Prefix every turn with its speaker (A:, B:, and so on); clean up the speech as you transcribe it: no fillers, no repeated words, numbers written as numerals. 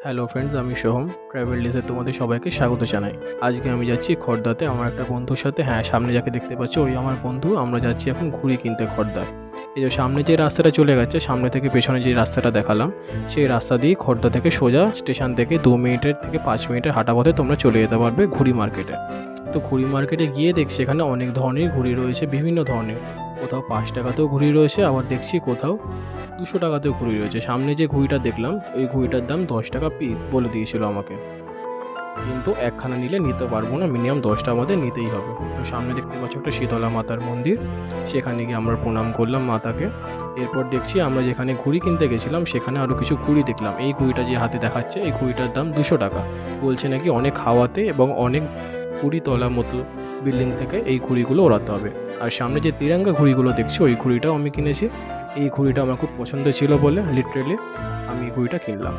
A: Hello friends, আমি Soham travel ডেজে তোমাদের সবাইকে স্বাগত জানাই। আজকে আমি যাচ্ছি খড়দাতে আমার একটা বন্ধুর সাথে। হ্যাঁ, সামনে যাকে দেখতে পাচ্ছ ওই আমার বন্ধু। আমরা যাচ্ছি এখন ঘুড়ি কিনতে খড়দায়। এই যে সামনে যে রাস্তাটা চলে গেছে, সামনে থেকে পেছনে যে রাস্তাটা দেখালাম, সেই রাস্তা দিয়ে খড়দা থেকে সোজা স্টেশন থেকে 2 মিনিটের থেকে 5 মিনিটের হাঁটা পথে তোমরা চলে যেতে পারবে ঘুড়ি মার্কেটে। তো ঘুড়ি মার্কেটে গিয়ে দেখছি এখানে অনেক ধরনের ঘুড়ি রয়েছে, বিভিন্ন ধরনের। কোথাও 5 টাকাতেও ঘুড়ি রয়েছে, আবার দেখছি কোথাও 200 টাকাতেও ঘুড়ি রয়েছে। সামনে যে ঘুড়িটা দেখলাম ওই ঘুড়িটার দাম 10 টাকা পিস বলে দিয়েছিল আমাকে, কিন্তু একখানা নিলে নিতে পারবো না, মিনিমাম 10টা আমাদের নিতেই হবে। তো সামনে দেখতে পাচ্ছ একটা শীতলা মাতার মন্দির, সেখানে গিয়ে আমরা প্রণাম করলাম মাতাকে। এরপর দেখছি আমরা যেখানে ঘুড়ি কিনতে গেছিলাম সেখানে আরও কিছু ঘুড়ি দেখলাম। এই ঘুড়িটা যে হাতে দেখাচ্ছে এই ঘুড়িটার দাম 200 টাকা। বলছে নাকি অনেক হাওয়াতে এবং অনেক কুড়িতলা মতো বিল্ডিং থেকে এই ঘুড়িগুলো ওড়াতে হবে। আর সামনে যে তিরঙ্গা ঘুড়িগুলো দেখছি ওই ঘুড়িটাও আমি কিনেছি। এই ঘুড়িটা আমার খুব পছন্দ ছিল বলে লিটারেলি আমি এই ঘুড়িটা কিনলাম।